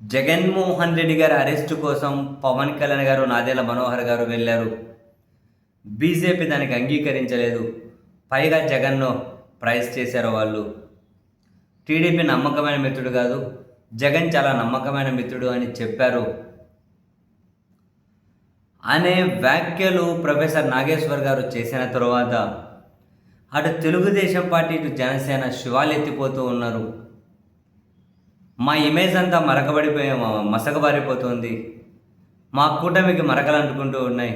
జగన్మోహన్ రెడ్డి గారి అరెస్టు కోసం పవన్ కళ్యాణ్ గారు, నాదెళ్ల మనోహర్ గారు వెళ్ళారు. బీజేపీ దానికి అంగీకరించలేదు. పైగా జగన్ను ప్రైజ్ చేశారు వాళ్ళు. టీడీపీ నమ్మకమైన మిత్రుడు కాదు, జగన్ చాలా నమ్మకమైన మిత్రుడు అని చెప్పారు అనే వ్యాఖ్యలు ప్రొఫెసర్ నాగేశ్వర్ గారు చేసిన తరువాత అటు తెలుగుదేశం పార్టీ, ఇటు జనసేన శివాలెత్తిపోతూ ఉన్నారు. మా ఇమేజ్ అంతా మసకబారిపోతుంది. మా కూటమికి మరకలు అంటుకుంటూ ఉన్నాయి.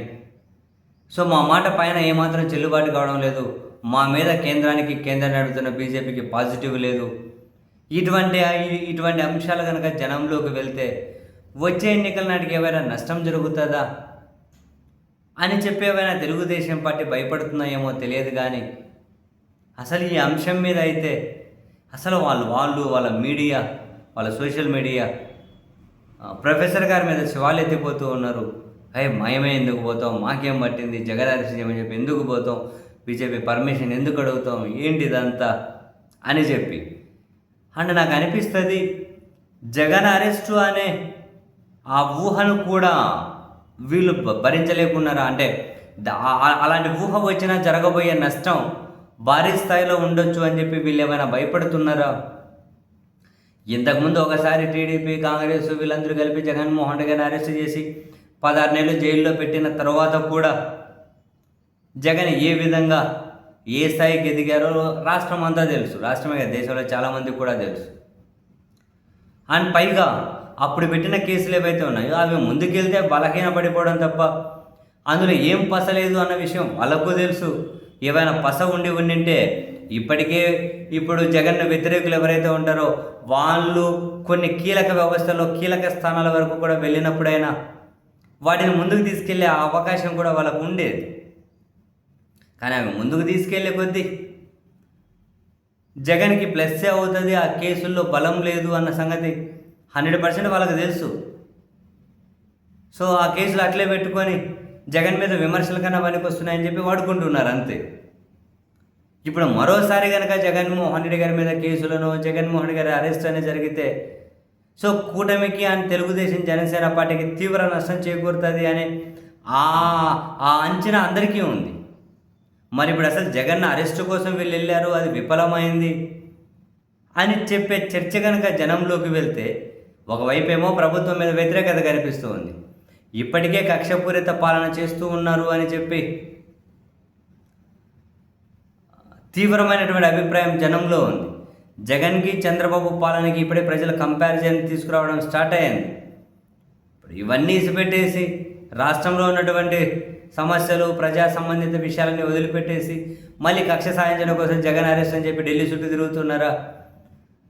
సో మా మాట పైన ఏమాత్రం చెల్లుబాటు కావడం లేదు. మా మీద కేంద్రం నడుపుతున్న బీజేపీకి పాజిటివ్ లేదు. ఇటువంటి అంశాలు కనుక జనంలోకి వెళ్తే వచ్చే ఎన్నికల నాటికి ఏమైనా నష్టం జరుగుతుందా అని చెప్పి ఏమైనా తెలుగుదేశం పార్టీ భయపడుతున్నాయేమో తెలియదు. కానీ అసలు ఈ అంశం మీద అయితే అసలు వాళ్ళ మీడియా, వాళ్ళ సోషల్ మీడియా ప్రొఫెసర్ గారి మీద శివాలు ఎత్తిపోతూ ఉన్నారు. మాయమే ఎందుకు పోతాం, మాకేం పట్టింది, జగన్ అరెస్ట్ చేయమని చెప్పి ఎందుకు పోతాం, బీజేపీ పర్మిషన్ ఎందుకు అడుగుతాం, ఏంటిదంతా అని చెప్పి. అండ్ నాకు అనిపిస్తుంది జగన్ అరెస్టు అనే ఆ ఊహను కూడా వీళ్ళు భరించలేకున్నారా అంటే అలాంటి ఊహ వచ్చినా జరగబోయే నష్టం భారీ స్థాయిలో ఉండొచ్చు అని చెప్పి వీళ్ళు ఏమైనా భయపడుతున్నారా? ఇంతకుముందు ఒకసారి టీడీపీ, కాంగ్రెస్ వీళ్ళందరూ కలిపి జగన్మోహన్ రెడ్డి గారిని అరెస్ట్ చేసి 16 నెలలు జైల్లో పెట్టిన తర్వాత కూడా జగన్ ఏ విధంగా ఏ స్థాయికి ఎదిగారో రాష్ట్రం అంతా తెలుసు. రాష్ట్రమే కాదు, దేశంలో చాలామందికి కూడా తెలుసు. అండ్ పైగా అప్పుడు పెట్టిన కేసులు ఏవైతే ఉన్నాయో అవి ముందుకెళ్తే బలహీన పడిపోవడం తప్ప అందులో ఏం పసలేదు అన్న విషయం వాళ్ళకు తెలుసు. ఏమైనా పస ఉండింటే ఇప్పటికే ఇప్పుడు జగన్ వ్యతిరేకులు ఎవరైతే ఉంటారో వాళ్ళు కొన్ని కీలక వ్యవస్థలో కీలక స్థానాల వరకు కూడా వెళ్ళినప్పుడైనా వాటిని ముందుకు తీసుకెళ్లే అవకాశం కూడా వాళ్ళకు ఉండేది. కానీ అవి ముందుకు తీసుకెళ్లే కొద్దీ జగన్కి ప్లస్సే అవుతుంది, ఆ కేసుల్లో బలం లేదు అన్న సంగతి 100% వాళ్ళకు తెలుసు. సో ఆ కేసులు అట్లే పెట్టుకొని జగన్ మీద విమర్శల కన్నా పనికి వస్తున్నాయని చెప్పి వాడుకుంటున్నారు అంతే. ఇప్పుడు మరోసారి కనుక జగన్మోహన్ రెడ్డి గారి మీద కేసులను, జగన్మోహన్ రెడ్డి గారి అరెస్ట్ అనేది జరిగితే సో కూటమికి అండ్ తెలుగుదేశం జనసేన పార్టీకి తీవ్ర నష్టం చేకూరుతుంది అనే ఆ అంచనా అందరికీ ఉంది. మరి ఇప్పుడు అసలు జగన్ అరెస్టు కోసం వీళ్ళు వెళ్ళారు, అది విఫలమైంది అని చెప్పే చర్చ కనుక జనంలోకి వెళ్తే ఒకవైపు ఏమో ప్రభుత్వం మీద వ్యతిరేకత కనిపిస్తూ ఉంది. ఇప్పటికే కక్షపూరిత పాలన చేస్తూ ఉన్నారు అని చెప్పి తీవ్రమైనటువంటి అభిప్రాయం జనంలో ఉంది. జగన్కి చంద్రబాబు పాలనకి ఇప్పుడే ప్రజల కంపారిజన్ తీసుకురావడం స్టార్ట్ అయ్యింది. ఇప్పుడు ఇవన్నీ ఇసిపెట్టేసి రాష్ట్రంలో ఉన్నటువంటి సమస్యలు, ప్రజా సంబంధిత విషయాలన్నీ వదిలిపెట్టేసి మళ్ళీ కక్ష సాధించడం కోసం జగన్ అరెస్ట్ అని చెప్పి ఢిల్లీ చుట్టూ తిరుగుతున్నారా?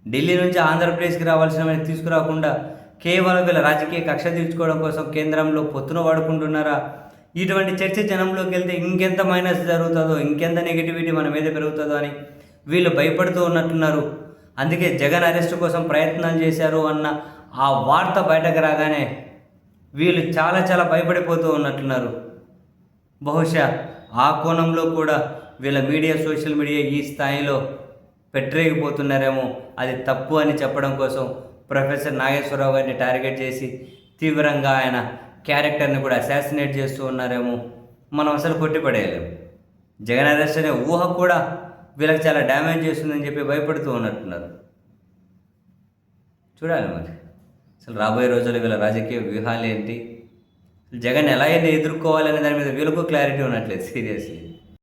ఢిల్లీ నుంచి ఆంధ్రప్రదేశ్కి రావాల్సినవి తీసుకురాకుండా కేవలం వీళ్ళ రాజకీయ కక్ష తీర్చుకోవడం కోసం కేంద్రంలో పొత్తును వాడుకుంటున్నారా? ఇటువంటి చర్చ జనంలోకి వెళ్తే ఇంకెంత మైనస్ జరుగుతుందో, ఇంకెంత నెగిటివిటీ మన మీద పెరుగుతుందో అని వీళ్ళు భయపడుతూ ఉన్నట్టున్నారు. అందుకే జగన్ అరెస్ట్ కోసం ప్రయత్నాలు చేశారు అన్న ఆ వార్త బయటకు రాగానే వీళ్ళు చాలా భయపడిపోతూ ఉన్నట్టున్నారు. బహుశా ఆ కోణంలో కూడా వీళ్ళ మీడియా, సోషల్ మీడియా ఈ స్థాయిలో పెట్టరేగిపోతున్నారేమో. అది తప్పు అని చెప్పడం కోసం ప్రొఫెసర్ నాగేశ్వరరావు గారిని టార్గెట్ చేసి తీవ్రంగా ఆయన క్యారెక్టర్ని కూడా అసాసినేట్ చేస్తూ ఉన్నారేమో. మనం అసలు కొట్టిపడేయలేము. జగన్ అరెస్ట్ అనే ఊహ కూడా వీళ్ళకి చాలా డ్యామేజ్ చేస్తుందని చెప్పి భయపడుతూ ఉన్నట్టున్నారు. చూడాలి మరి అసలు రాబోయే రోజుల్లో వీళ్ళ రాజకీయ వ్యూహాలు ఏంటి, జగన్ ఎలా అయితే ఎదుర్కోవాలనే దాని మీద వీళ్ళకు క్లారిటీ ఉన్నట్లేదు సీరియస్లీ.